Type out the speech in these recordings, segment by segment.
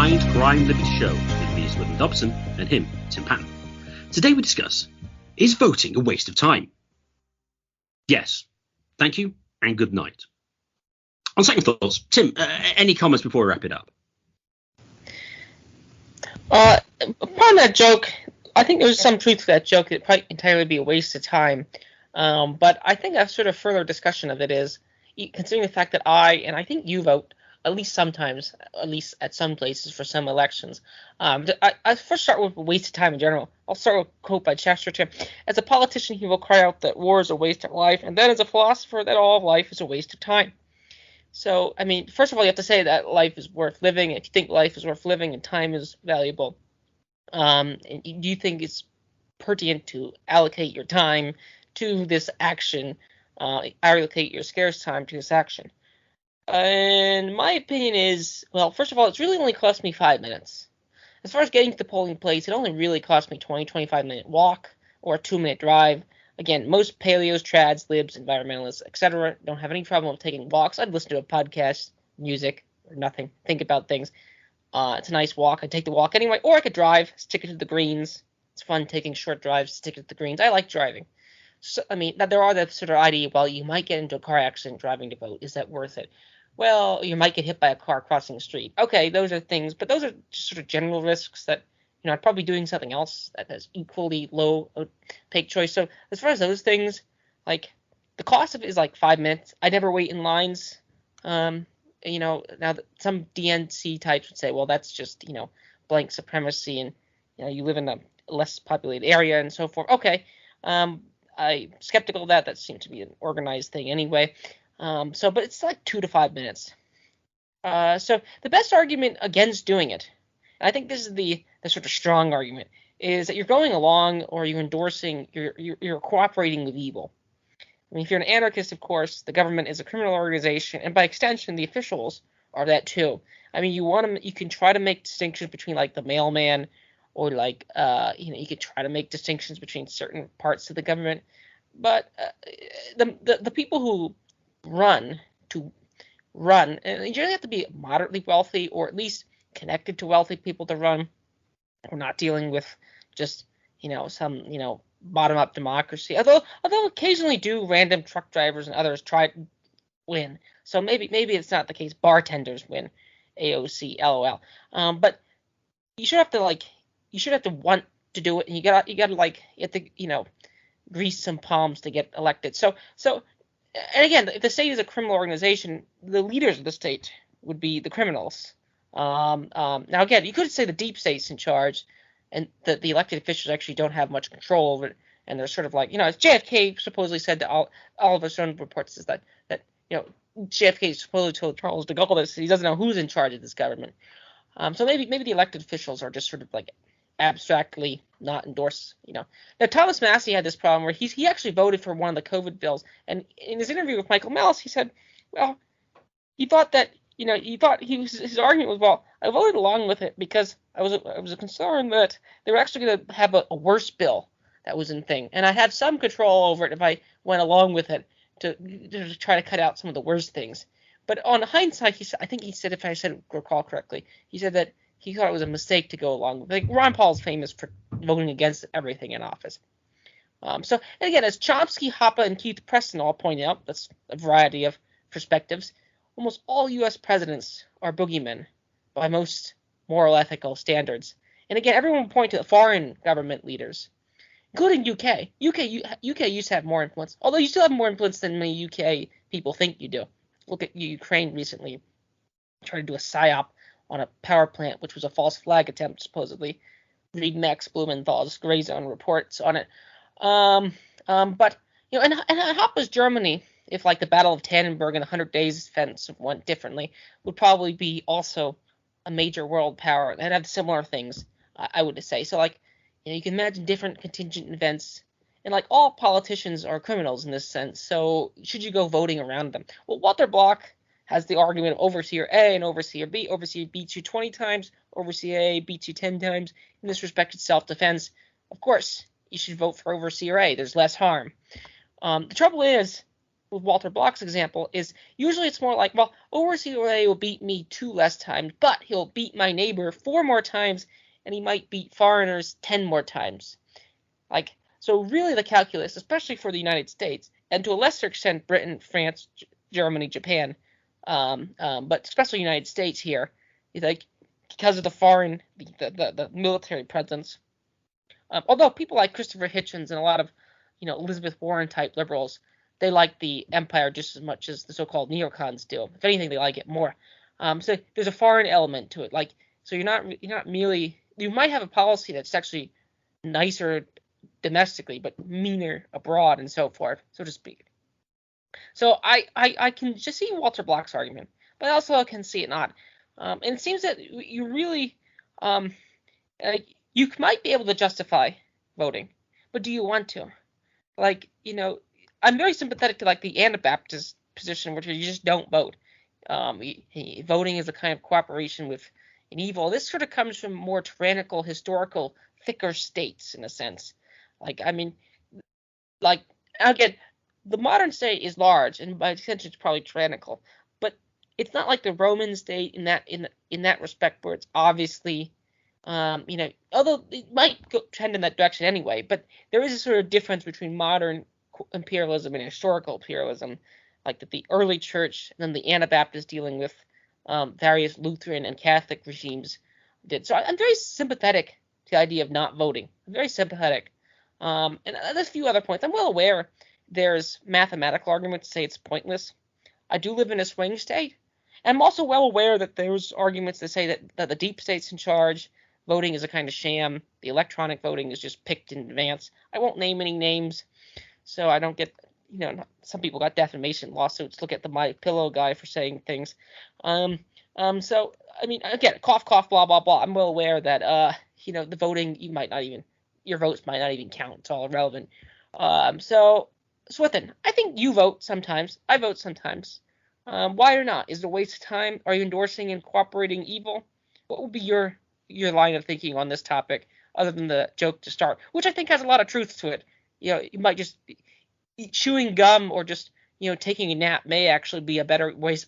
Mindcrime Liberty Show with me, Swindon Dobson, and him, Tim Patton. Today we discuss, is voting a waste of time? Yes. Thank you, and good night. On second thoughts, Tim, any comments before we wrap it up? Upon that joke, I think there's some truth to that joke. It'd probably entirely be a waste of time. But I think a sort of further discussion of it is, considering the fact that I think you vote, at least sometimes, at least at some places for some elections. I first start with a waste of time in general. I'll start with a quote by Chesterton. As a politician, he will cry out that war is a waste of life, and then as a philosopher, that all of life is a waste of time. So, I mean, first of all, you have to say that life is worth living. If you think life is worth living and time is valuable, and do you think it's pertinent to allocate your time to this action, allocate your scarce time to this action? And my opinion is, well, first of all, it's really only cost me 5 minutes. As far as getting to the polling place, it only really cost me 25-minute walk or a 2-minute drive. Again, most paleos, trads, libs, environmentalists, etc. don't have any problem with taking walks. I'd listen to a podcast, music, or nothing, think about things. It's a nice walk. I'd take the walk anyway, or I could drive, stick it to the greens. It's fun taking short drives, stick it to the greens. I like driving. So, I mean, there are that sort of idea, well, you might get into a car accident driving to vote. Is that worth it? Well, you might get hit by a car crossing the street. Okay, those are things, but those are just sort of general risks that, I'd probably be doing something else that has equally low opaque choice. So as far as those things, like, the cost of it is like 5 minutes. I never wait in lines. Now that some DNC types would say, well, that's just, blank supremacy and, you live in a less populated area and so forth. Okay. I'm skeptical of that. That seems to be an organized thing anyway. But it's like 2 to 5 minutes. So the best argument against doing it, and I think this is the sort of strong argument, is that you're going along or you're endorsing, you're cooperating with evil. I mean, if you're an anarchist, of course, the government is a criminal organization, and by extension, the officials are that too. I mean, you can try to make distinctions between like the mailman, or like you could try to make distinctions between certain parts of the government, but the people who run, and you generally have to be moderately wealthy or at least connected to wealthy people to run. We're not dealing with just some bottom-up democracy, although occasionally do random truck drivers and others try to win. So maybe it's not the case. Bartenders win, AOC, LOL. But you should have to want to do it, and you have to grease some palms to get elected. So and again, if the state is a criminal organization, the leaders of the state would be the criminals. Now again, you could say the deep state's in charge, and the elected officials actually don't have much control over it, and they're sort of like, as JFK supposedly said to all of his own reports, is that JFK supposedly told Charles de Gaulle this, he doesn't know who's in charge of this government. So maybe the elected officials are just sort of like abstractly not endorse. Now Thomas Massie had this problem where he actually voted for one of the COVID bills, and in his interview with Michael Mellis, he said, well, he thought that his argument was, well, I voted along with it because I was concerned that they were actually going to have a worse bill that was in thing, and I had some control over it if I went along with it to try to cut out some of the worst things. But on hindsight, I think he said, if I recall correctly, he said that he thought it was a mistake to go along with. Like, Ron Paul's famous for voting against everything in office. And again, as Chomsky, Hoppe, and Keith Preston all point out, that's a variety of perspectives, almost all U.S. presidents are boogeymen by most moral ethical standards. And again, everyone will point to the foreign government leaders, including UK. UK used to have more influence, although you still have more influence than many UK people think you do. Look at Ukraine recently, tried to do a psyop on a power plant, which was a false flag attempt, supposedly. Read Max Blumenthal's Gray Zone reports on it. But and Hoppe's Germany, if like the Battle of Tannenberg and 100 Days fence went differently, would probably be also a major world power and have similar things, I would say. So like, you can imagine different contingent events, and like all politicians are criminals in this sense. So should you go voting around them? Well, Walter Block has the argument of overseer A and overseer B. Overseer B beats you 20 times, overseer A beats you 10 times. In this respect, it's self-defense. Of course, you should vote for overseer A. There's less harm. The trouble is, with Walter Block's example is usually it's more like, well, overseas will beat me 2 less times, but he'll beat my neighbor 4 more times, and he might beat foreigners 10 more times. Like, so really the calculus, especially for the United States, and to a lesser extent Britain, France, Germany, Japan, but especially the United States here, is like because of the foreign, the military presence. Although people like Christopher Hitchens and a lot of, Elizabeth Warren type liberals, they like the empire just as much as the so-called neocons do. If anything, they like it more. So there's a foreign element to it. Like, so you're not merely, you might have a policy that's actually nicer domestically, but meaner abroad and so forth, so to speak. So I can just see Walter Block's argument, but I also can see it not. And it seems that you really, you might be able to justify voting, but do you want to? Like, I'm very sympathetic to like the Anabaptist position, which you just don't vote. Voting is a kind of cooperation with an evil. This sort of comes from more tyrannical, historical, thicker states in a sense. Like, I mean, like, again, the modern state is large, and by extension, it's probably tyrannical. But it's not like the Roman state in that respect, where it's obviously, although it might trend in that direction anyway. But there is a sort of difference between modern imperialism and historical imperialism, like that the early church and then the Anabaptists dealing with various Lutheran and Catholic regimes did. So I'm very sympathetic to the idea of not voting. I'm very sympathetic. And there's a few other points. I'm well aware there's mathematical arguments to say it's pointless. I do live in a swing state. And I'm also well aware that there's arguments that say that the deep state's in charge, voting is a kind of sham, the electronic voting is just picked in advance. I won't name any names, so I don't get, some people got defamation lawsuits. Look at the My Pillow guy for saying things. So, I mean, again, cough, cough, blah, blah, blah. I'm well aware that, the voting, your votes might not even count. It's all irrelevant. So, Swithin, I think you vote sometimes. I vote sometimes. Why or not? Is it a waste of time? Are you endorsing and cooperating evil? What would be your line of thinking on this topic, other than the joke to start, which I think has a lot of truth to it? You might just chewing gum or just taking a nap may actually be a better worth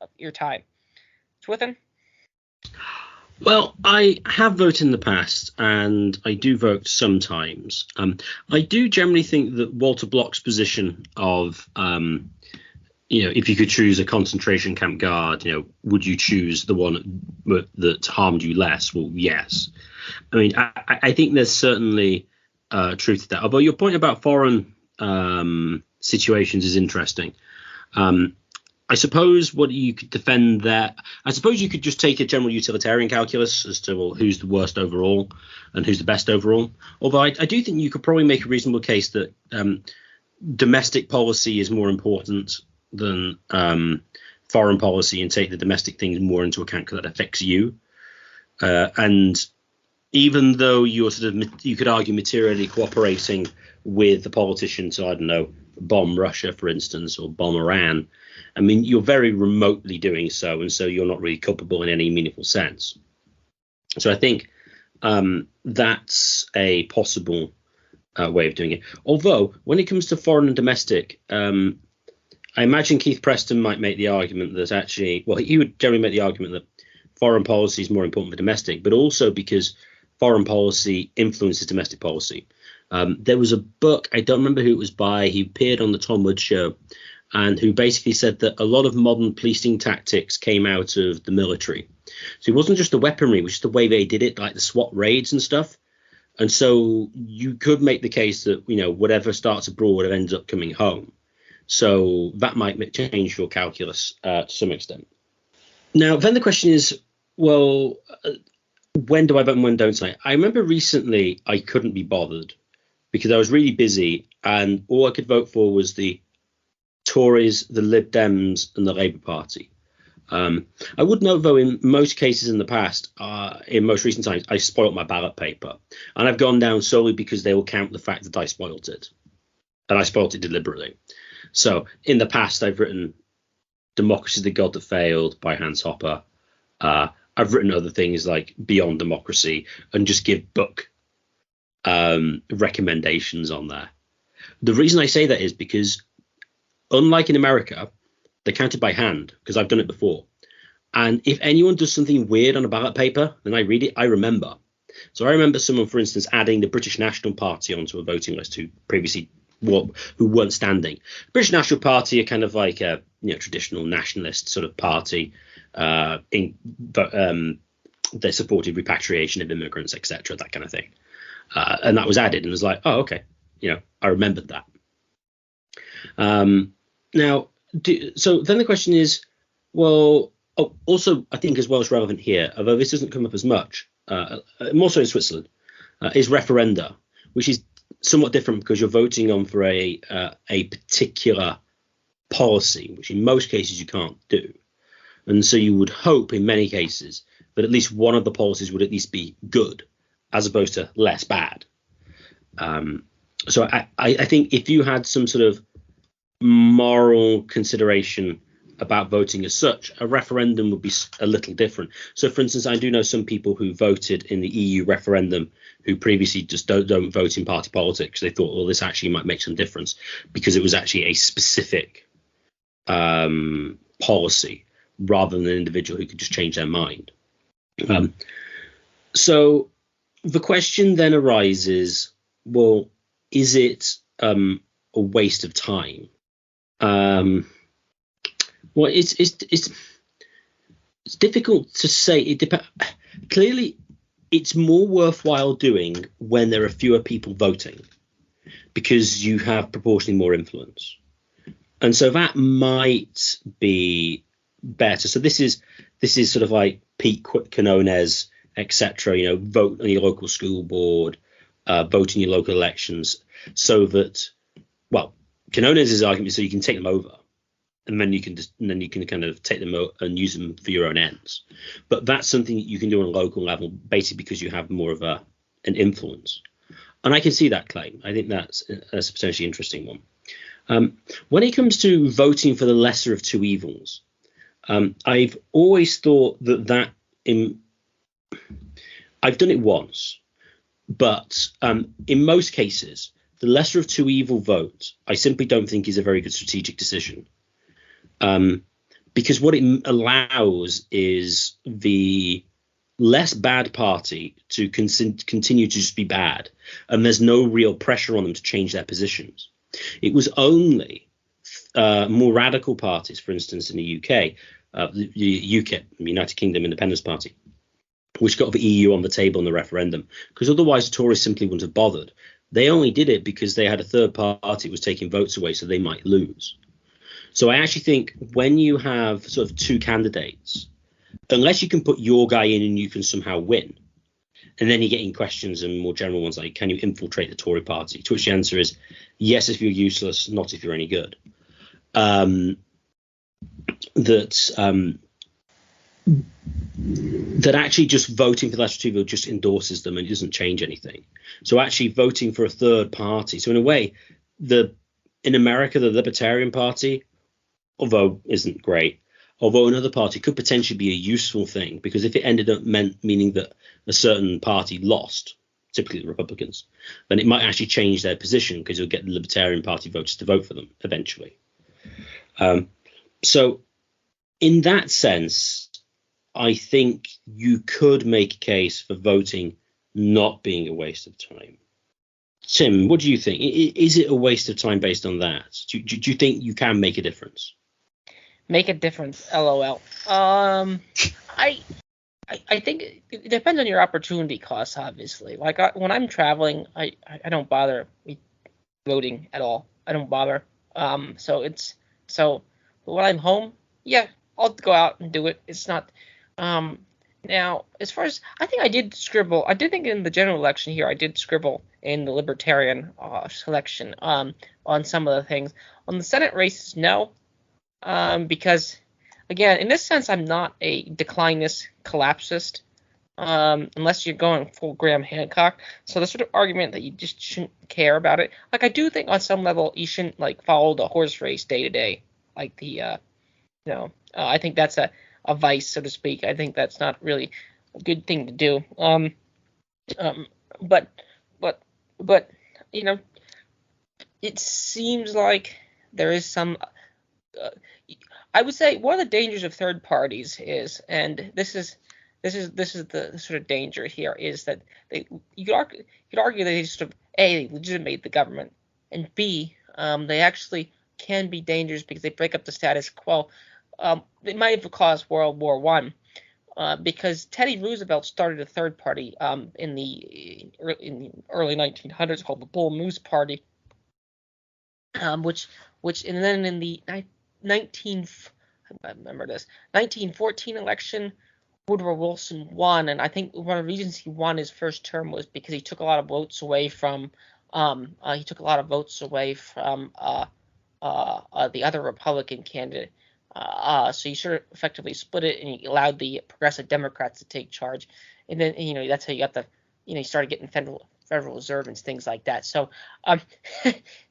of your time. Swithin? Well, I have voted in the past, and I do vote sometimes. I do generally think that Walter Block's position of, if you could choose a concentration camp guard, would you choose the one that harmed you less? Well, yes. I mean, I think there's certainly truth to that. Although your point about foreign situations is interesting. I suppose what you could defend there, I suppose you could just take a general utilitarian calculus as to, well, who's the worst overall and who's the best overall. Although I do think you could probably make a reasonable case that domestic policy is more important than foreign policy, and take the domestic things more into account because that affects you. And even though you're you could argue materially cooperating with the politicians, so I don't know, bomb Russia, for instance, or bomb Iran, I mean, you're very remotely doing so, and so you're not really culpable in any meaningful sense. So I think that's a possible way of doing it. Although, when it comes to foreign and domestic, I imagine Keith Preston might make the argument that actually, well, he would generally make the argument that foreign policy is more important than domestic, but also because foreign policy influences domestic policy. There was a book, I don't remember who it was by, he appeared on the Tom Woods show, and who basically said that a lot of modern policing tactics came out of the military. So it wasn't just the weaponry, it was just the way they did it, like the SWAT raids and stuff. And so you could make the case that, whatever starts abroad ends up coming home. So that might change your calculus to some extent. Now, then the question is, well, when do I vote and when don't I? I remember recently I couldn't be bothered because I was really busy, and all I could vote for was the Tories, the Lib Dems, and the Labour Party. I would note, though, in most cases in the past, in most recent times, I spoilt my ballot paper. And I've gone down solely because they will count the fact that I spoilt it. And I spoilt it deliberately. So in the past, I've written Democracy, the God That Failed by Hans Hopper. I've written other things like Beyond Democracy and just give book recommendations on there. The reason I say that is because unlike in America, they're counted by hand because I've done it before. And if anyone does something weird on a ballot paper, then I read it, I remember. So I remember someone, for instance, adding the British National Party onto a voting list who previously who weren't standing. The British National Party are kind of like a traditional nationalist sort of party. They supported repatriation of immigrants, etc., that kind of thing. And that was added, and it was like, oh, okay, I remembered that. Now, so then the question is, well, also I think as well as relevant here, although this doesn't come up as much, more so in Switzerland, is referenda, which is somewhat different because you're voting on for a particular policy, which in most cases you can't do. And so you would hope in many cases that at least one of the policies would at least be good as opposed to less bad. So I think if you had some sort of moral consideration about voting as such, a referendum would be a little different. So, for instance, I do know some people who voted in the EU referendum who previously just don't vote in party politics. They thought, well, this actually might make some difference because it was actually a specific policy rather than an individual who could just change their mind. So the question then arises, well, is it a waste of time? Well, it's difficult to say. It clearly, it's more worthwhile doing when there are fewer people voting because you have proportionally more influence, and so that might be better. So this is sort of like Pete Quinones, etc. Vote on your local school board, vote in your local elections, so that, well, Quinones' argument, so you can take them over. And then you can kind of take them and use them for your own ends. But that's something that you can do on a local level, basically because you have more of an influence. And I can see that claim. I think that's a potentially interesting one. When it comes to voting for the lesser of two evils, I've always thought that I've done it once, but in most cases, the lesser of two evil vote, I simply don't think is a very good strategic decision. Because what it allows is the less bad party to continue to just be bad, and there's no real pressure on them to change their positions. It was only more radical parties, for instance, in the UK, the UKIP, the United Kingdom Independence Party, which got the EU on the table in the referendum, because otherwise the Tories simply wouldn't have bothered. They only did it because they had a third party that was taking votes away, so they might lose. So I actually think when you have sort of two candidates, unless you can put your guy in and you can somehow win, and then you're getting questions and more general ones like, can you infiltrate the Tory party? To which the answer is yes if you're useless, not if you're any good. That actually just voting for the lesser two just endorses them and it doesn't change anything. So actually voting for a third party. So in a way, in America, the Libertarian Party, although isn't great, although another party could potentially be a useful thing, because if it ended up meaning that a certain party lost, typically the Republicans, then it might actually change their position because you'll get the Libertarian Party voters to vote for them eventually. So in that sense, I think you could make a case for voting not being a waste of time. Tim, what do you think? Is it a waste of time based on that? Do you think you can make a difference? Make a difference, LOL. I think it depends on your opportunity costs, obviously. Like when I'm traveling, I don't bother voting at all. I don't bother. So when I'm home, yeah, I'll go out and do it. It's not. Now, as far as I think I did scribble. I did think in the general election here, I did scribble in the libertarian selection on some of the things. On the Senate races, no. Because, again, in this sense, I'm not a declinist collapsist, unless you're going full Graham Hancock. So the sort of argument that you just shouldn't care about it, like I do think on some level you shouldn't like follow the horse race day to day, like I think that's a vice, so to speak. I think that's not really a good thing to do. But it seems like there is some I would say one of the dangers of third parties is, and this is the sort of danger here, is that you could argue that they sort of A, legitimate the government, and B, they actually can be dangerous because they break up the status quo. They might have caused World War One, because Teddy Roosevelt started a third party in the early 1900s called the Bull Moose Party, which and then in the 1914 election, Woodrow Wilson won, and I think one of the reasons he won his first term was because he took a lot of votes away from the other Republican candidate. So he sort of effectively split it, and he allowed the progressive Democrats to take charge, and then that's how you got you started getting Federal Reserve and things like that. So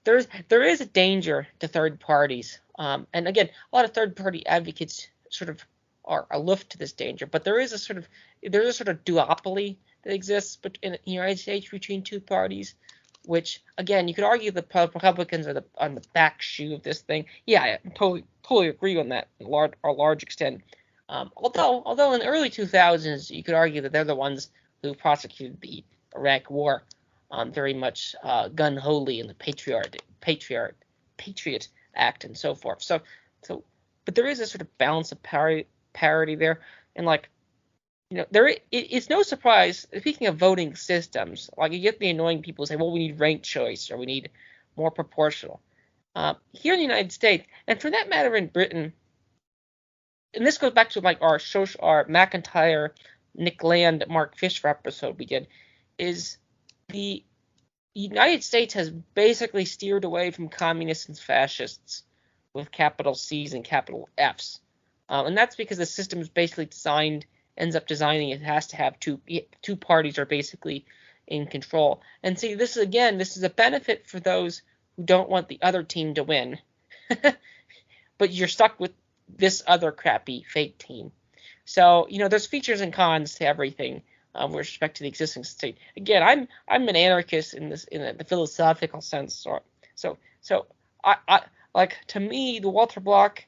there is a danger to third parties, and again, a lot of third party advocates sort of are aloof to this danger, but there's a sort of duopoly that exists in the United States between two parties, which again you could argue the Republicans are on the back shoe of this thing. Yeah, I totally agree on that to a large extent. Although in the early 2000s you could argue that they're the ones who prosecuted the Iraq War very much gun-holy in the Patriot Act and so forth. So, but there is a sort of balance of parity there, and it's no surprise. Speaking of voting systems, you get the annoying people who say, "Well, we need ranked choice or we need more proportional." Here in the United States, and for that matter in Britain, and this goes back to our McIntyre, Nick Land, Mark Fisher episode we did, is the United States has basically steered away from communists and fascists with capital C's and capital F's. And that's because the system is basically ends up designing it has to have two parties are basically in control. And see, this is a benefit for those who don't want the other team to win, but you're stuck with this other crappy fake team. So there's features and cons to everything with respect to the existing state. Again, I'm an anarchist in the philosophical sense. So I to me the Walter Block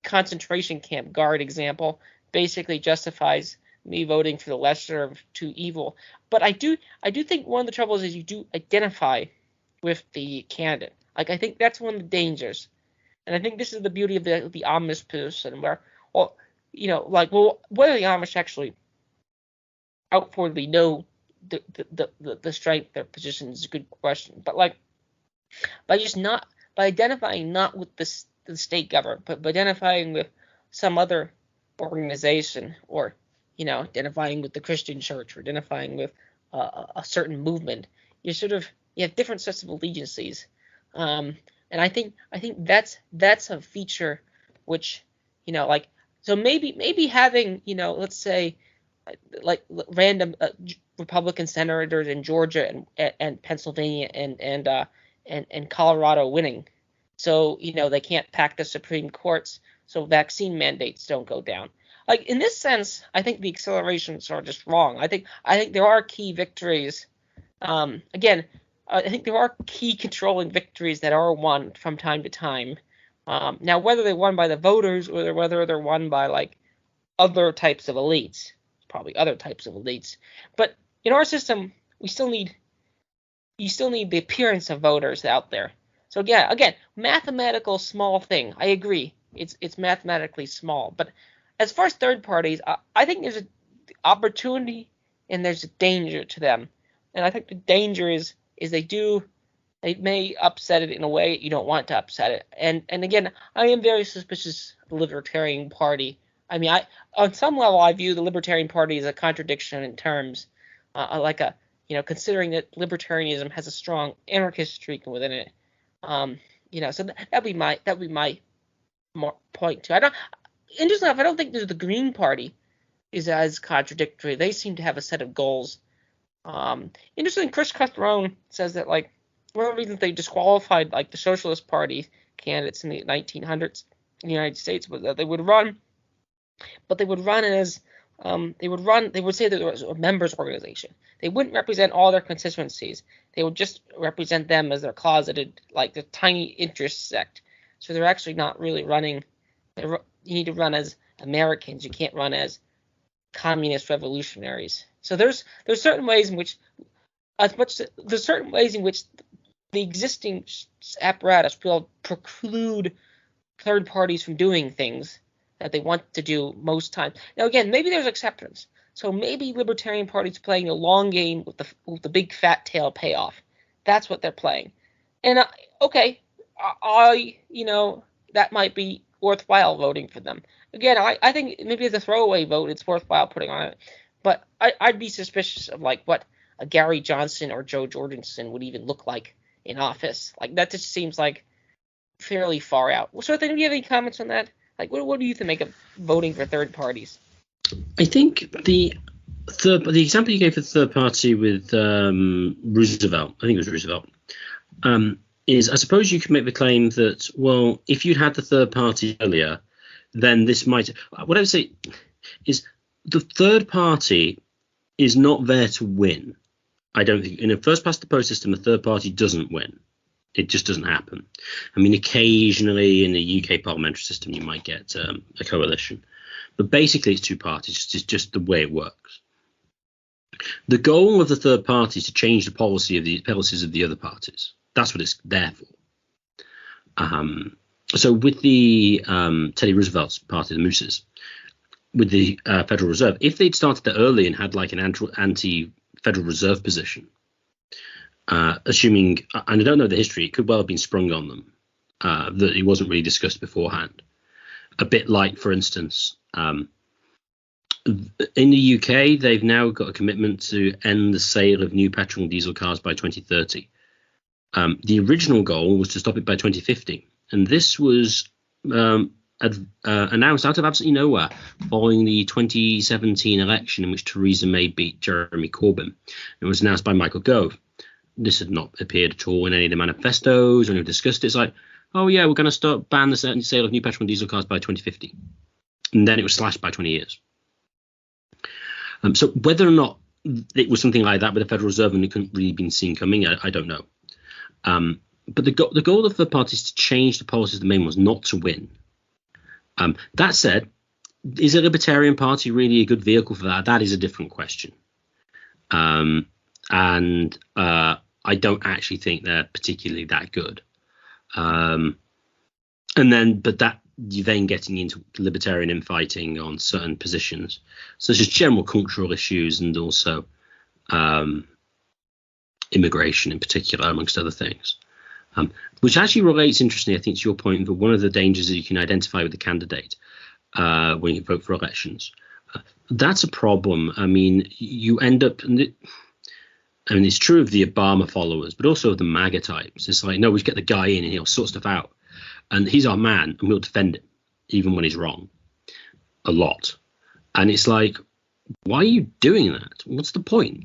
concentration camp guard example basically justifies me voting for the lesser of two evil. But I do think one of the troubles is you do identify with the candidate. I think that's one of the dangers, and I think this is the beauty of the Amish position, where whether the Amish actually outwardly know the strength of their position is a good question, but by identifying not with the state government, but by identifying with some other organization, or identifying with the Christian church, or identifying with a certain movement, you have different sets of allegiances, and I think that's a feature which so maybe having let's say random Republican senators in Georgia and Pennsylvania and Colorado winning, so they can't pack the Supreme Courts, so vaccine mandates don't go down. In this sense, I think the accelerations are just wrong. I think there are key victories. Again, I think there are key controlling victories that are won from time to time. Now, whether they're won by the voters or whether they're won by other types of elites, probably other types of elites. But in our system, you still need the appearance of voters out there. So yeah, again, mathematical small thing. I agree. It's mathematically small. But as far as third parties, I think there's an opportunity and there's a danger to them. And I think the danger is they may upset it in a way you don't want to upset it. And again, I am very suspicious of the Libertarian Party. I mean, on some level, I view the Libertarian Party as a contradiction in terms, considering that libertarianism has a strong anarchist streak within it. So that'd be my point too. Interestingly enough, I don't think the Green Party is as contradictory. They seem to have a set of goals. Interestingly, Chris Cutrone says that one of the reasons they disqualified the Socialist Party candidates in the 1900s in the United States was that they would run, but they would run as they would say that there was a members organization. They wouldn't represent all their constituencies. They would just represent them as their closeted, the tiny interest sect. So they're actually not really running. You need to run as Americans. You can't run as communist revolutionaries. So there's certain ways in which, there's certain ways in which the existing apparatus will preclude third parties from doing things that they want to do most times. Now, again, maybe there's exceptions. So maybe libertarian parties playing a long game with the big fat tail payoff. That's what they're playing. And that might be worthwhile voting for them. Again, I think maybe as a throwaway vote, it's worthwhile putting on it. But I'd be suspicious of like what a Gary Johnson or Jo Jorgensen would even look like in office. Like that just seems like fairly far out. So, do you have any comments on that? Like, what do you think of voting for third parties? I think the example you gave for the third party with Roosevelt, I think it was Roosevelt, is I suppose you could make the claim that, well, if you'd had the third party earlier, then this might. What I would say is the third party is not there to win. I don't think in a first past the post system, the third party doesn't win. It just doesn't happen. I mean, occasionally in the UK parliamentary system, you might get a coalition. But basically, it's two parties. It's just the way it works. The goal of the third party is to change the policies of the other parties. That's what it's there for. So with the Teddy Roosevelt's party, the Mooses, with the Federal Reserve, if they'd started that early and had like an anti-Federal Reserve position, assuming, and I don't know the history, it could well have been sprung on them, that it wasn't really discussed beforehand. A bit like, for instance, in the UK, they've now got a commitment to end the sale of new petrol and diesel cars by 2030. The original goal was to stop it by 2050. And this was announced out of absolutely nowhere following the 2017 election in which Theresa May beat Jeremy Corbyn. It was announced by Michael Gove. This had not appeared at all in any of the manifestos or any discussed it. It's like, oh yeah, we're going to ban the sale of new petrol and diesel cars by 2050. And then it was slashed by 20 years. So whether or not it was something like that with the Federal Reserve and it couldn't really been seen coming, I don't know. But the goal of the party is to change the policies of the main ones, not to win. That said, is a Libertarian Party really a good vehicle for that? That is a different question. And I don't actually think they're particularly that good. But that you're then getting into libertarian infighting on certain positions, such as general cultural issues and also immigration in particular, amongst other things. Which actually relates, interestingly, I think, to your point that one of the dangers that you can identify with the candidate when you vote for elections. That's a problem. I mean, you end up, it's true of the Obama followers, but also of the MAGA types. It's like, no, we get the guy in and he'll sort stuff out. And he's our man and we'll defend him, even when he's wrong, a lot. And it's like, why are you doing that? What's the point?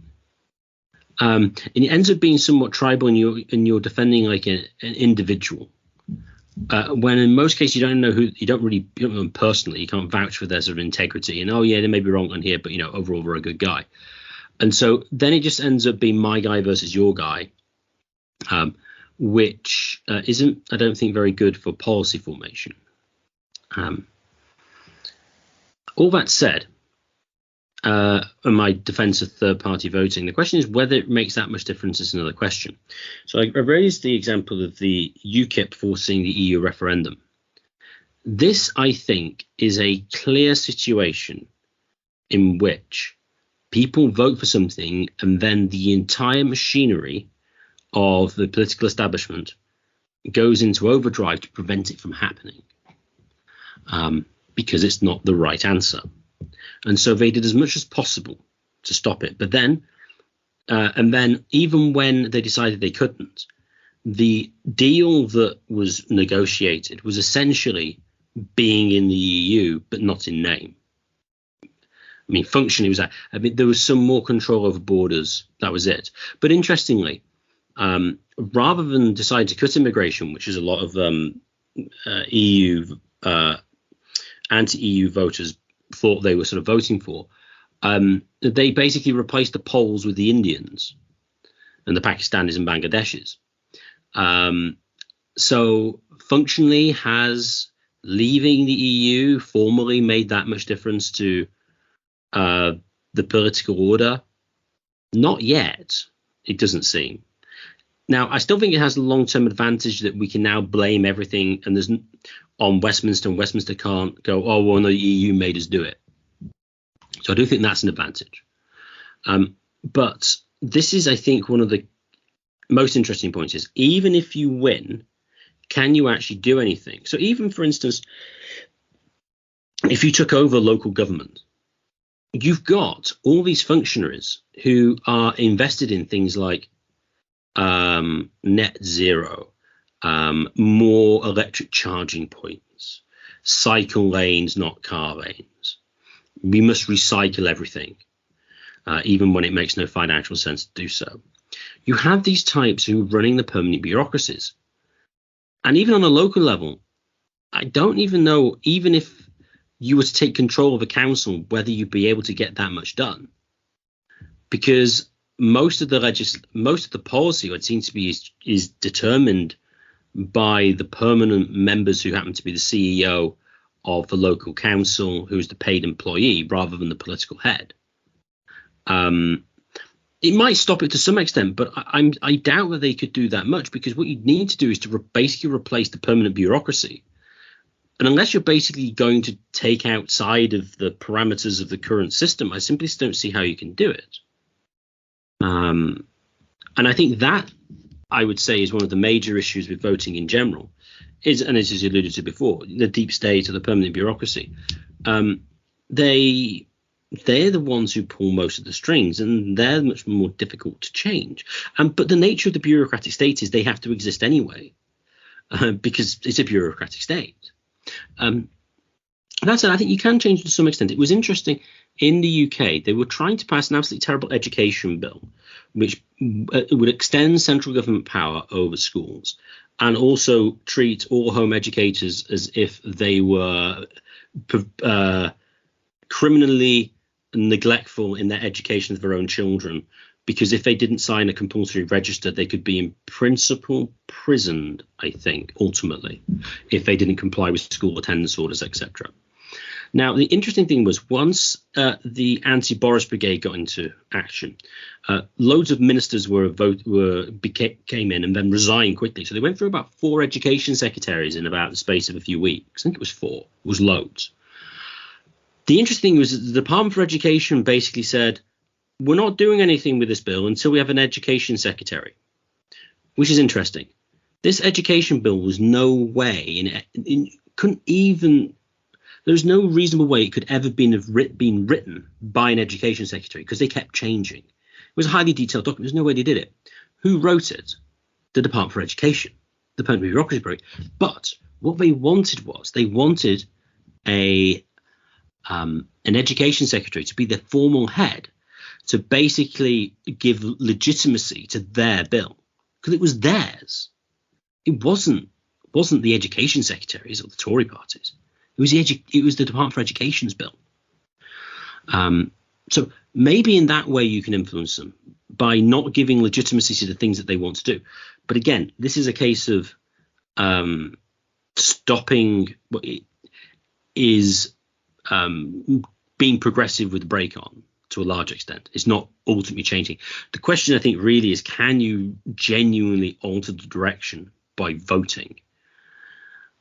And it ends up being somewhat tribal, and you're defending like an individual. When in most cases you don't know them personally. You can't vouch for their sort of integrity. And oh yeah, they may be wrong on here, but overall they're a good guy. And so then it just ends up being my guy versus your guy, which isn't, I don't think, very good for policy formation. All that said, in my defense of third-party voting, the question is whether it makes that much difference is another question. So I raised the example of the UKIP forcing the EU referendum. This, I think, is a clear situation in which people vote for something and then the entire machinery of the political establishment goes into overdrive to prevent it from happening, because it's not the right answer. And so they did as much as possible to stop it. But then, and then even when they decided they couldn't, the deal that was negotiated was essentially being in the EU, but not in name. I mean, functionally, there was some more control over borders. That was it. But interestingly, rather than decide to cut immigration, which is a lot of anti-EU voters thought they were sort of voting for, they basically replaced the Poles with the Indians and the Pakistanis and Bangladeshis. So Functionally, has leaving the EU formally made that much difference to the political order? Not yet, it doesn't seem. Now, I still think it has a long-term advantage that we can now blame everything and there's on Westminster, and Westminster can't go, oh, well, no, the EU made us do it. So I do think that's an advantage. But this is, I think, one of the most interesting points is even if you win, can you actually do anything? So even, for instance, if you took over local government, you've got all these functionaries who are invested in things like net zero, more electric charging points, cycle lanes, not car lanes. We must recycle everything, even when it makes no financial sense to do so. You have these types who are running the permanent bureaucracies. And even on a local level, I don't even know, even if you were to take control of a council, whether you'd be able to get that much done. Because most of the policy, what seems to be, is determined by the permanent members who happen to be the CEO of the local council, who's the paid employee, rather than the political head. It might stop it to some extent, but I doubt that they could do that much, because what you need to do is to basically replace the permanent bureaucracy. And unless you're basically going to take outside of the parameters of the current system, I simply don't see how you can do it. And I think that, I would say, is one of the major issues with voting in general, and as you alluded to before, the deep state or the permanent bureaucracy. They're the ones who pull most of the strings, and they're much more difficult to change. But the nature of the bureaucratic state is they have to exist anyway, because it's a bureaucratic state. That said, I think you can change to some extent. It was interesting in the UK, they were trying to pass an absolutely terrible education bill, which would extend central government power over schools and also treat all home educators as if they were criminally neglectful in their education of their own children, because if they didn't sign a compulsory register, they could be in principle prisoned, I think, ultimately, if they didn't comply with school attendance orders, etc. Now, the interesting thing was once the anti-Boris brigade got into action, loads of ministers came in and then resigned quickly. So they went through about 4 education secretaries in about the space of a few weeks. I think it was 4. It was loads. The interesting thing was that the Department for Education basically said, we're not doing anything with this bill until we have an education secretary, which is interesting. This education bill was no way, there's no reasonable way it could ever been written by an education secretary, because they kept changing. It was a highly detailed document. There's no way they did it. Who wrote it? The Department for Education, the permanent bureaucracy. But what they wanted was an education secretary to be the formal head, to basically give legitimacy to their bill, because it was theirs. It wasn't the education secretaries or the Tory parties. It was the Department for Education's bill. So maybe in that way you can influence them by not giving legitimacy to the things that they want to do. But again, this is a case of stopping what is being progressive with the brake on to a large extent. It's not ultimately changing. The question, I think, really is, can you genuinely alter the direction by voting?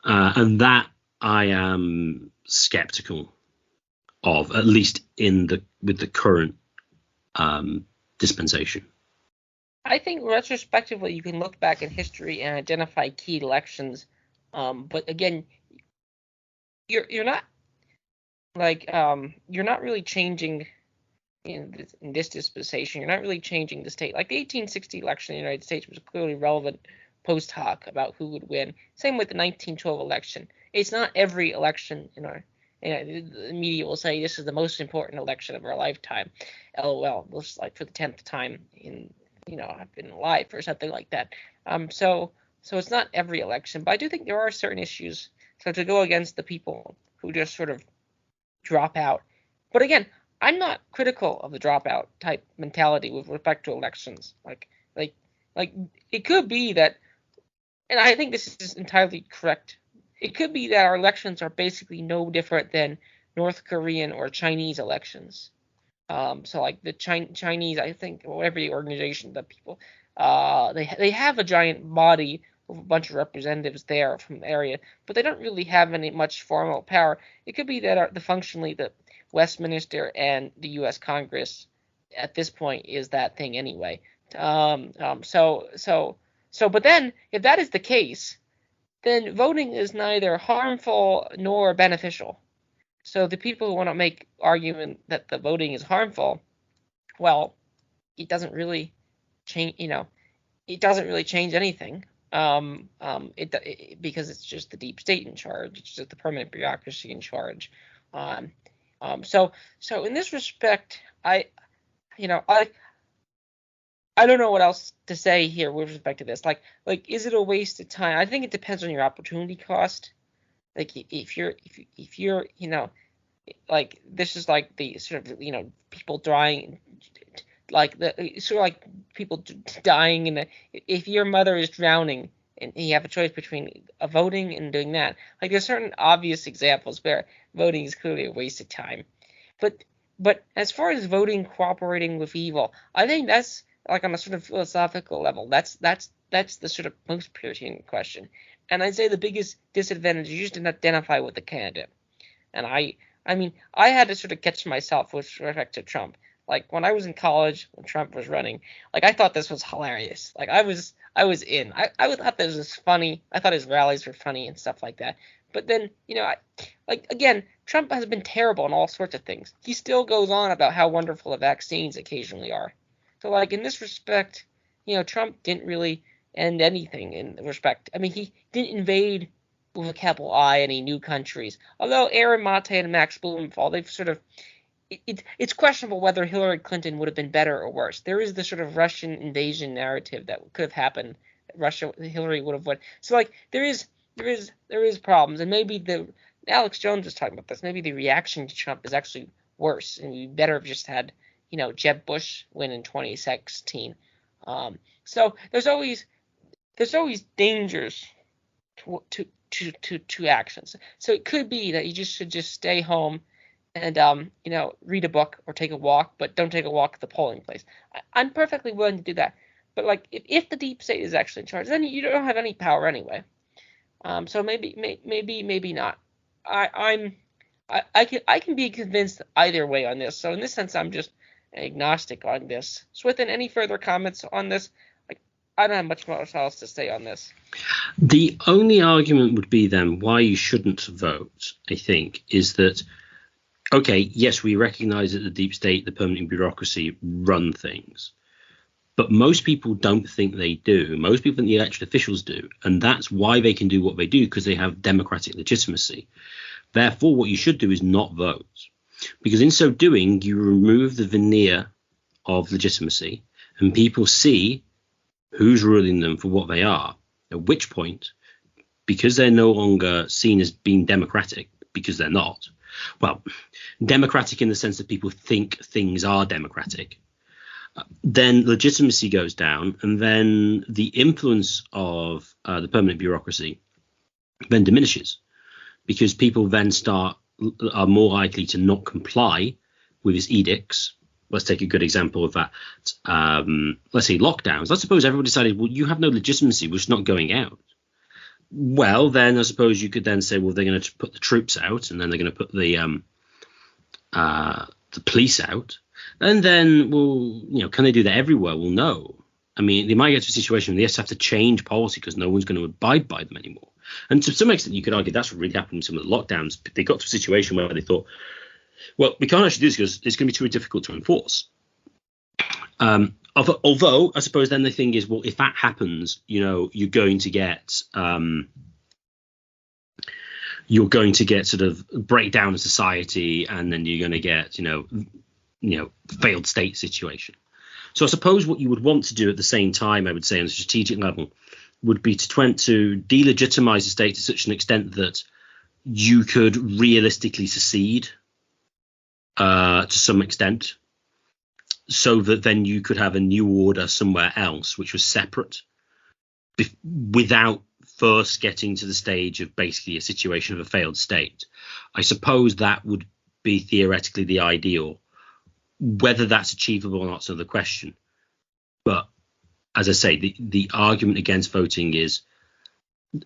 And that I am skeptical of, at least with the current dispensation. I think retrospectively you can look back in history and identify key elections, but again, you're not really changing in this dispensation. You're not really changing the state. Like the 1860 election in the United States was clearly relevant post hoc about who would win. Same with the 1912 election. It's not every election the media will say this is the most important election of our lifetime. LOL. Looks like for the 10th time I've been alive or something like that. So it's not every election, but I do think there are certain issues. So to go against the people who just sort of drop out. But again, I'm not critical of the dropout type mentality with respect to elections. Like it could be that and I think this is entirely correct. It could be that our elections are basically no different than North Korean or Chinese elections. So like the Chinese, I think, or every organization that people, they have a giant body with a bunch of representatives there from the area, but they don't really have any much formal power. It could be that functionally the Westminster and the U.S. Congress at this point is that thing anyway. But then if that is the case, then voting is neither harmful nor beneficial. So the people who want to make argument that the voting is harmful, well, it doesn't really change. It doesn't really change anything. Because it's just the deep state in charge. It's just the permanent bureaucracy in charge. So in this respect, I don't know what else to say here with respect to this. Like, is it a waste of time? I think it depends on your opportunity cost. Like, if you're, like, this is like the sort of, people dying, like the sort of like people dying if your mother is drowning and you have a choice between voting and doing that. Like, there's certain obvious examples where voting is clearly a waste of time. But as far as voting cooperating with evil, I think that's like on a sort of philosophical level. That's the sort of most Puritan question. And I'd say the biggest disadvantage is you just didn't identify with the candidate. And I mean, I had to sort of catch myself with respect to Trump. Like, when I was in college, when Trump was running, like, I thought this was hilarious. Like, I was in. I thought this was funny. I thought his rallies were funny and stuff like that. But then, again, Trump has been terrible in all sorts of things. He still goes on about how wonderful the vaccines occasionally are. So, like, in this respect, Trump didn't really end anything in respect. I mean, he didn't invade with a capital I any new countries. Although Aaron Mate and Max Blumenthal, they've sort of, it's questionable whether Hillary Clinton would have been better or worse. There is the sort of Russian invasion narrative that could have happened. Hillary would have won. So, like, there is problems, and maybe Alex Jones was talking about this. Maybe the reaction to Trump is actually worse, and we better have just had Jeb Bush win in 2016. So there's always dangers to actions. So it could be that you should stay home and read a book or take a walk, but don't take a walk at the polling place. I'm perfectly willing to do that. But like if the deep state is actually in charge, then you don't have any power anyway. So maybe not. I can be convinced either way on this. So in this sense, I'm just agnostic on this. Swithin, any further comments on this? I don't have much more else to say on this. The only argument would be then why you shouldn't vote, I think, is that, okay, yes, we recognize that the deep state, the permanent bureaucracy run things, but most people don't think they do. Most people think the elected officials do, and that's why they can do what they do, because they have democratic legitimacy. Therefore, what you should do is not vote, because in so doing, you remove the veneer of legitimacy, and people see who's ruling them for what they are, at which point, because they're no longer seen as being democratic, because they're not, well, democratic in the sense that people think things are democratic, then legitimacy goes down, and then the influence of the permanent bureaucracy then diminishes, because people then are more likely to not comply with his edicts. Let's take a good example of that. Let's say lockdowns. Let's suppose everyone decided, well, you have no legitimacy, we're just not going out. Well, then I suppose you could then say, well, they're going to put the troops out, and then they're going to put the police out. And then, well, can they do that everywhere? Well, no. I mean, they might get to a situation where they just have to change policy because no one's going to abide by them anymore. And to some extent, you could argue that's what really happened with some of the lockdowns. They got to a situation where they thought, well, we can't actually do this because it's going to be too difficult to enforce. Although, I suppose then the thing is, well, if that happens, you're going to get sort of breakdown of society, and then you're going to get, failed state situation. So I suppose what you would want to do at the same time, I would say on a strategic level, would be to delegitimize the state to such an extent that you could realistically secede to some extent, so that then you could have a new order somewhere else which was separate without first getting to the stage of basically a situation of a failed state. I suppose that would be theoretically the ideal. Whether that's achievable or not is another question. But as I say, the argument against voting is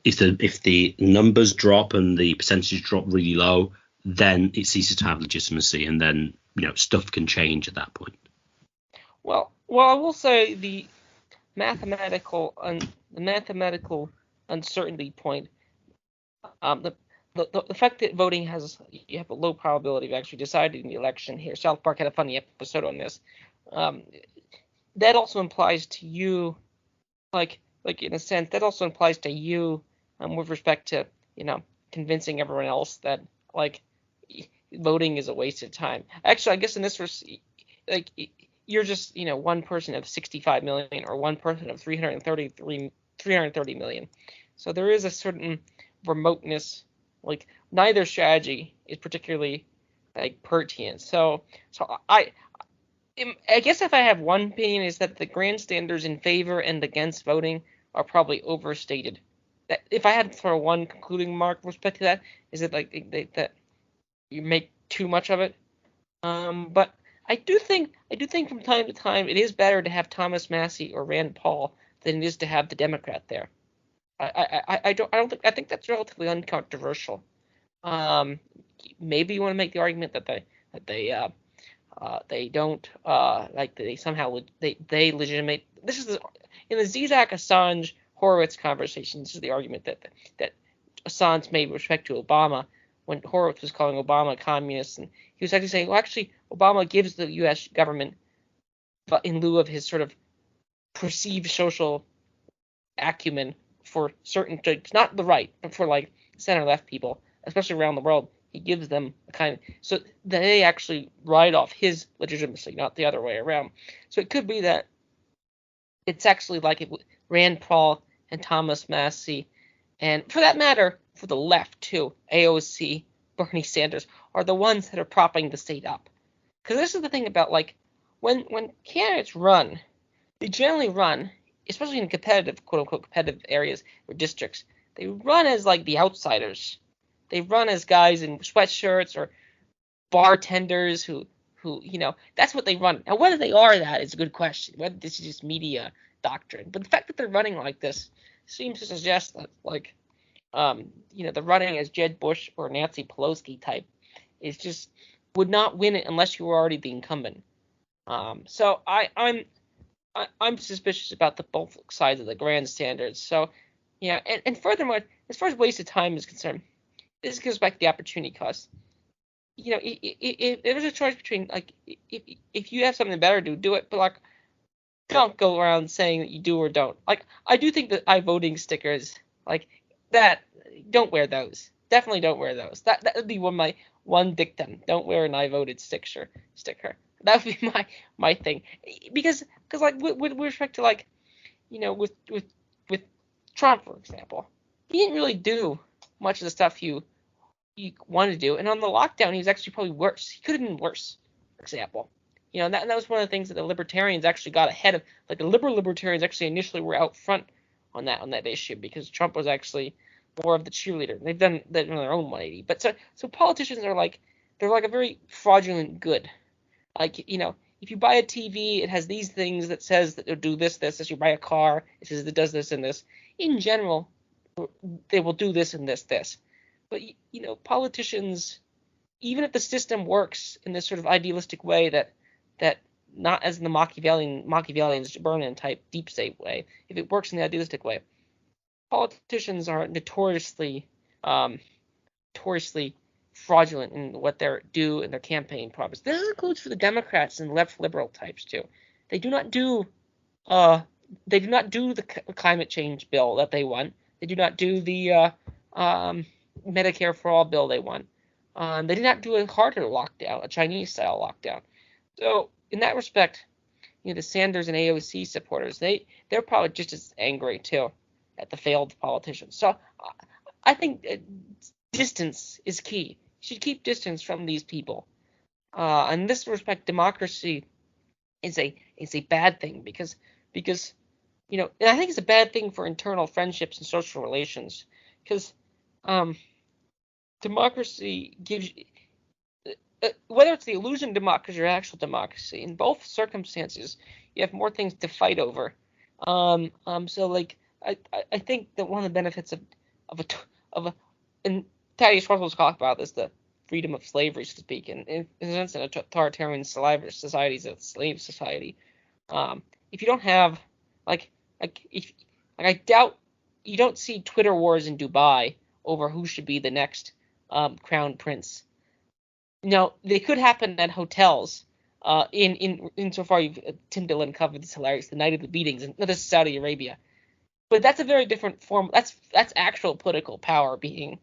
if the numbers drop and the percentages drop really low, then it ceases to have legitimacy, and then stuff can change at that point. Well, I will say the mathematical uncertainty point. The fact that voting you have a low probability of actually deciding the election here. South Park had a funny episode on this. That also implies to you, like in a sense, that also implies to you, with respect to convincing everyone else that voting is a waste of time. Actually, I guess in this you're just one person of 65 million or one person of 330 million. So there is a certain remoteness. Neither strategy is particularly pertinent. So I guess if I have one opinion is that the grandstanders in favor and against voting are probably overstated. That if I had to throw one concluding mark with respect to that, is it that you make too much of it. But I do think from time to time it is better to have Thomas Massie or Rand Paul than it is to have the Democrat there. I think that's relatively uncontroversial. Maybe you want to make the argument that they don't they somehow they legitimate. This is in the Zizek Assange Horowitz conversation. This is the argument that Assange made with respect to Obama when Horowitz was calling Obama a communist, and he was actually saying, well, actually Obama gives the U.S. government, but in lieu of his sort of perceived social acumen for certain, not the right, but for center left people, especially around the world, he gives them a kind of, so they actually write off his legitimacy, not the other way around. So it could be that it's actually Rand Paul and Thomas Massie, and for that matter, for the left too, AOC, Bernie Sanders, are the ones that are propping the state up. Because this is the thing about when candidates run, they generally run, especially in competitive, quote unquote, competitive areas or districts, they run as the outsiders. They run as guys in sweatshirts or bartenders who that's what they run. Now whether they are that is a good question. Whether this is just media doctrine, but the fact that they're running like this seems to suggest that the running as Jeb Bush or Nancy Pelosi type is just would not win it unless you were already the incumbent. So I'm suspicious about the both sides of the grandstands. So and furthermore, as far as waste of time is concerned, this goes back to the opportunity cost. If there's a choice between if you have something better to do it, but don't go around saying that you do or don't. I do think that voting stickers that, don't wear those. Definitely don't wear those. That would be one dictum. Don't wear an I voted sticker. That would be my thing. Because with respect to with Trump, for example, he didn't really do much of the stuff you wanted to do, and on the lockdown he was actually probably worse. He could have been worse, for example. And that was one of the things that the libertarians actually got ahead of. The liberal libertarians actually initially were out front on that issue because Trump was actually more of the cheerleader. They've done that on their own 180. But so politicians are they're a very fraudulent good. If you buy a TV, it has these things that says that it'll do this. As you buy a car, it says it does this and this. In general, they will do this and this. But politicians, even if the system works in this sort of idealistic way that not as in the Machiavellian's Bernin type deep state way, if it works in the idealistic way, politicians are notoriously fraudulent in what they do in their campaign promise. This includes for the Democrats and left liberal types too. They do not do the climate change bill that they want. They do not do the Medicare for all bill they want. They did not do a harder lockdown, a Chinese style lockdown. So in that respect, the Sanders and AOC supporters, they're probably just as angry too at the failed politicians. So I think distance is key. You should keep distance from these people. In this respect, democracy is a bad thing because and I think it's a bad thing for internal friendships and social relations, because democracy gives you, whether it's the illusion of democracy or actual democracy, in both circumstances, you have more things to fight over. So like I think that one of the benefits of and Thaddeus Russell's talked about this, the freedom of slavery, so to speak, and in a sense, in a totalitarian society is a slave society. If you don't have I doubt you don't see Twitter wars in Dubai over who should be the next crown prince. Now, they could happen at hotels. Insofar, Tim Dillon covered this hilarious, the night of the beatings, and this is Saudi Arabia. But that's a very different form. That's actual political power being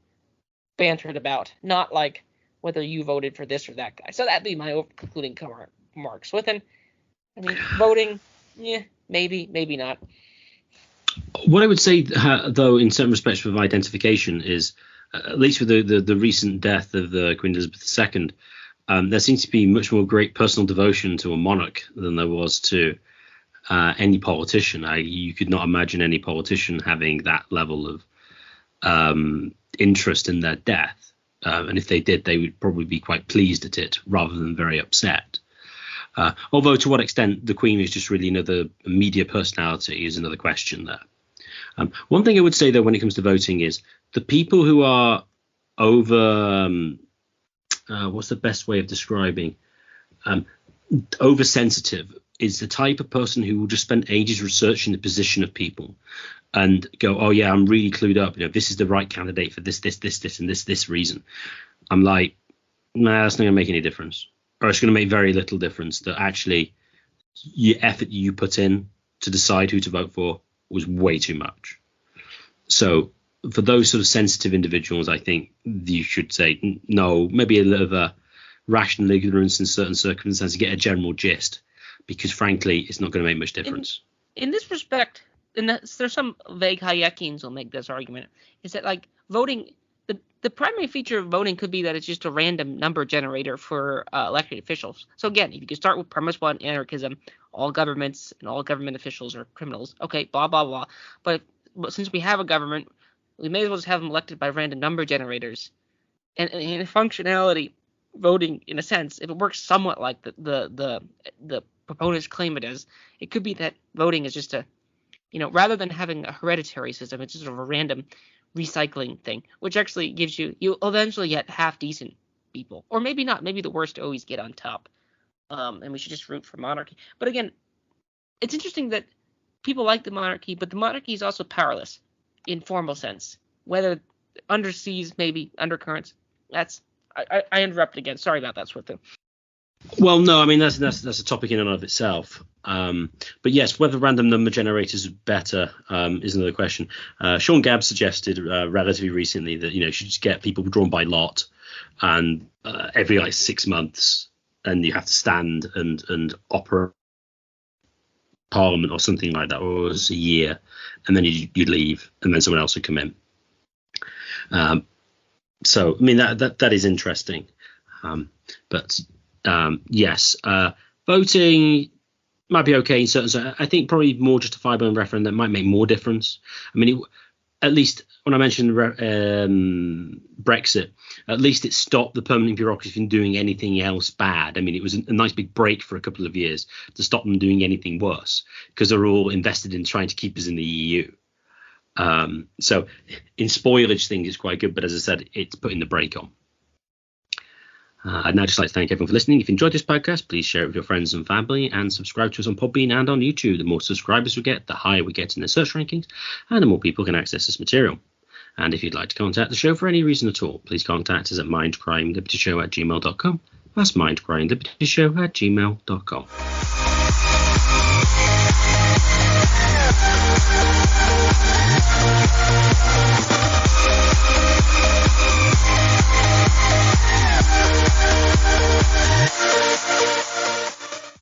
bantered about, not like whether you voted for this or that guy. So that'd be my concluding remarks. Voting, maybe not. What I would say, though, in certain respects with identification is, at least with the recent death of Queen Elizabeth II, there seems to be much more great personal devotion to a monarch than there was to any politician. You could not imagine any politician having that level of interest in their death. And if they did, they would probably be quite pleased at it rather than very upset. Although to what extent the Queen is just really another media personality is another question there. One thing I would say, though, when it comes to voting is the people who are over, what's the best way of describing, oversensitive is the type of person who will just spend ages researching the position of people and go, oh, yeah, I'm really clued up. This is the right candidate for this, and this reason. I'm like, nah, that's not going to make any difference. Or it's going to make very little difference. That actually the effort you put in to decide who to vote for was way too much. So for those sort of sensitive individuals, I think you should say no, maybe a little of a rational ignorance in certain circumstances, get a general gist, because frankly, it's not going to make much difference. In this respect, there's some vague Hayekians will make this argument, is that like voting, the primary feature of voting could be that it's just a random number generator for elected officials. So again, if you could start with premise one, anarchism, all governments and all government officials are criminals. Okay, blah, blah, blah. But since we have a government, we may as well just have them elected by random number generators. And in functionality, voting, in a sense, if it works somewhat like the proponents claim it is, it could be that voting is just rather than having a hereditary system, it's just sort of a random recycling thing, which actually gives you eventually get half decent people, or maybe not. Maybe the worst always get on top, and we should just root for monarchy. But again, it's interesting that people like the monarchy, but the monarchy is also powerless in formal sense. Whether underseas, maybe undercurrents. I interrupt again. Sorry about that sort of thing. Well, no, I mean that's a topic in and of itself. But yes, whether random number generators are better is another question. Sean Gabb suggested relatively recently that you should just get people drawn by lot, and every 6 months, and you have to stand and operate Parliament or something like that, or it's a year, and then you'd leave, and then someone else would come in. So I mean that is interesting, but. Yes, voting might be okay in certain. I think probably more justifiable in referendum that might make more difference. I mean, at least when I mentioned Brexit, at least it stopped the permanent bureaucracy from doing anything else bad. I mean, it was a nice big break for a couple of years to stop them doing anything worse, because they're all invested in trying to keep us in the EU. So in spoilage things, it's quite good. But as I said, it's putting the brake on. I'd now just like to thank everyone for listening. If you enjoyed this podcast, please share it with your friends and family, and subscribe to us on Podbean and on YouTube. The more subscribers we get, the higher we get in the search rankings, and the more people can access this material. And if you'd like to contact the show for any reason at all, please contact us at mindcrimelibetyshow@gmail.com. That's mindcrimelibetyshow@gmail.com.